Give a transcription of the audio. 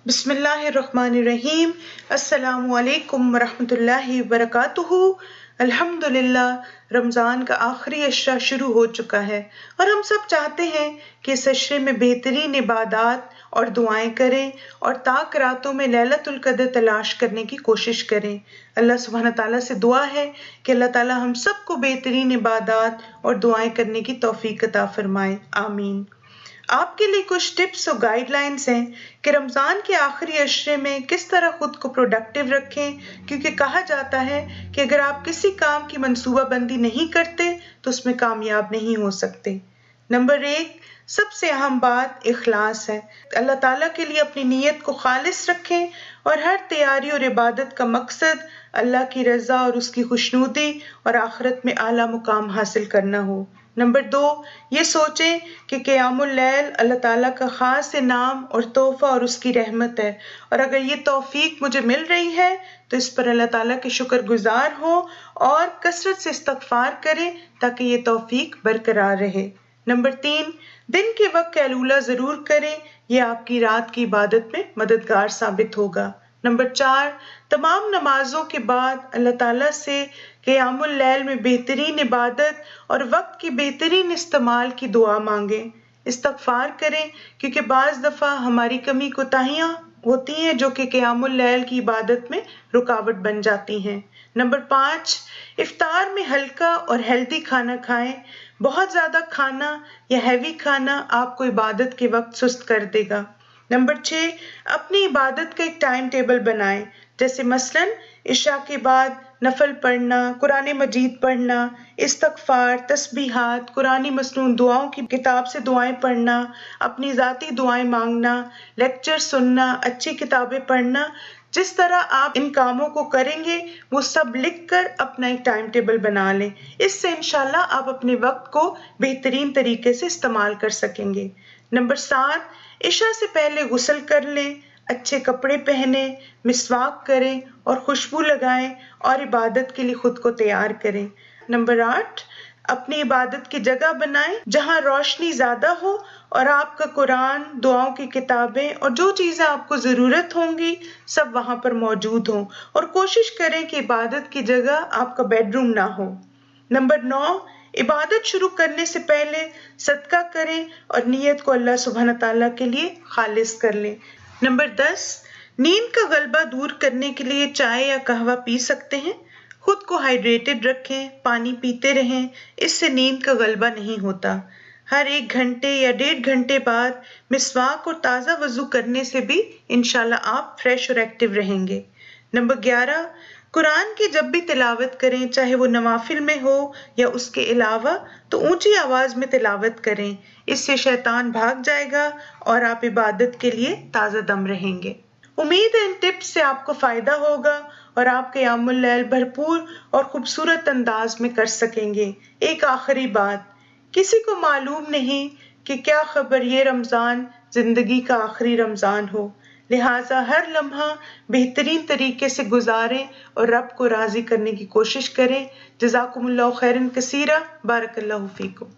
بسم اللہ الرحمن الرحیم۔ السلام علیکم ورحمۃ اللہ وبرکاتہ۔ الحمدللہ رمضان کا آخری عشرہ شروع ہو چکا ہے اور ہم سب چاہتے ہیں کہ اس عشرے میں بہترین عبادات اور دعائیں کریں اور طاق راتوں میں لیلۃ القدر تلاش کرنے کی کوشش کریں۔ اللہ سبحانہ تعالیٰ سے دعا ہے کہ اللہ تعالیٰ ہم سب کو بہترین عبادات اور دعائیں کرنے کی توفیق عطا فرمائے، آمین۔ آپ کے لیے کچھ ٹپس اور گائیڈ لائنز ہیں کہ رمضان کے آخری عشرے میں کس طرح خود کو پروڈکٹیو رکھیں، کیونکہ کہا جاتا ہے کہ اگر آپ کسی کام کی منصوبہ بندی نہیں کرتے تو اس میں کامیاب نہیں ہو سکتے۔ نمبر 1، سب سے اہم بات اخلاص ہے۔ اللہ تعالیٰ کے لیے اپنی نیت کو خالص رکھیں اور ہر تیاری اور عبادت کا مقصد اللہ کی رضا اور اس کی خوشنودی اور آخرت میں اعلیٰ مقام حاصل کرنا ہو۔ نمبر 2، یہ سوچیں کہ قیام اللیل اللہ تعالیٰ کا خاص انعام اور تحفہ اور اس کی رحمت ہے، اور اگر یہ توفیق مجھے مل رہی ہے تو اس پر اللہ تعالیٰ کے شکر گزار ہوں اور کثرت سے استغفار کریں تاکہ یہ توفیق برقرار رہے۔ نمبر 3، دن کے وقت قیلولہ ضرور کریں، یہ آپ کی رات کی عبادت میں مددگار ثابت ہوگا۔ نمبر 4، تمام نمازوں کے بعد اللہ تعالیٰ سے قیام اللیل میں بہترین عبادت اور وقت کی بہترین استعمال کی دعا مانگیں، استغفار کریں، کیونکہ بعض دفعہ ہماری کمی کوتاہیاں ہوتی ہیں جو کہ قیام اللیل کی عبادت میں رکاوٹ بن جاتی ہیں۔ نمبر 5، افطار میں ہلکا اور ہیلدی کھانا کھائیں۔ بہت زیادہ کھانا یا ہیوی کھانا آپ کو عبادت کے وقت سست کر دے گا۔ نمبر 6، اپنی عبادت کا ایک ٹائم ٹیبل بنائیں، جیسے مثلاً عشاء کے بعد نفل پڑھنا، قرآن مجید پڑھنا، استغفار، تسبیحات، قرآنی مسنون دعاؤں کی کتاب سے دعائیں پڑھنا، اپنی ذاتی دعائیں مانگنا، لیکچر سننا، اچھی کتابیں پڑھنا۔ جس طرح آپ ان کاموں کو کریں گے وہ سب لکھ کر اپنا ایک ٹائم ٹیبل بنا لیں، اس سے انشاءاللہ آپ اپنے وقت کو بہترین طریقے سے استعمال کر سکیں گے۔ نمبر 7، عشاء سے پہلے غسل کر لیں، اچھے کپڑے پہنیں، مسواک کریں اور خوشبو لگائیں اور عبادت کے لیے خود کو تیار کریں۔ نمبر 8، اپنی عبادت کی جگہ بنائیں جہاں روشنی زیادہ ہو اور آپ کا قرآن، دعاؤں کی کتابیں اور جو چیزیں آپ کو ضرورت ہوں گی سب وہاں پر موجود ہوں، اور کوشش کریں کہ عبادت کی جگہ آپ کا بیڈ روم نہ ہو۔ نمبر 9، عبادت شروع کرنے سے پہلے صدقہ کریں اور نیت کو اللہ سبحانہ تعالیٰ کے لیے خالص کر لیں۔ نمبر 10، نیند کا غلبہ دور کرنے کے لیے چائے یا قہوہ پی سکتے ہیں۔ خود کو ہائیڈریٹڈ رکھیں، پانی پیتے رہیں، اس سے نیند کا غلبہ نہیں ہوتا۔ ہر 1 گھنٹے یا 1.5 گھنٹے بعد مسواک اور تازہ وضو کرنے سے بھی انشاءاللہ آپ فریش اور ایکٹیو رہیں گے۔ نمبر 11، قرآن کی جب بھی تلاوت کریں، چاہے وہ نوافل میں ہو یا اس کے علاوہ، تو اونچی آواز میں تلاوت کریں، اس سے شیطان بھاگ جائے گا اور آپ عبادت کے لیے تازہ دم رہیں گے۔ امید ہے ان ٹپس سے آپ کو فائدہ ہوگا اور آپ قیام اللیل بھرپور اور خوبصورت انداز میں کر سکیں گے۔ ایک آخری بات، کسی کو معلوم نہیں کہ کیا خبر یہ رمضان زندگی کا آخری رمضان ہو، لہٰذا ہر لمحہ بہترین طریقے سے گزاریں اور رب کو راضی کرنے کی کوشش کریں۔ جزاکم اللہ خیرا کثیرا، بارک اللہ فیکم۔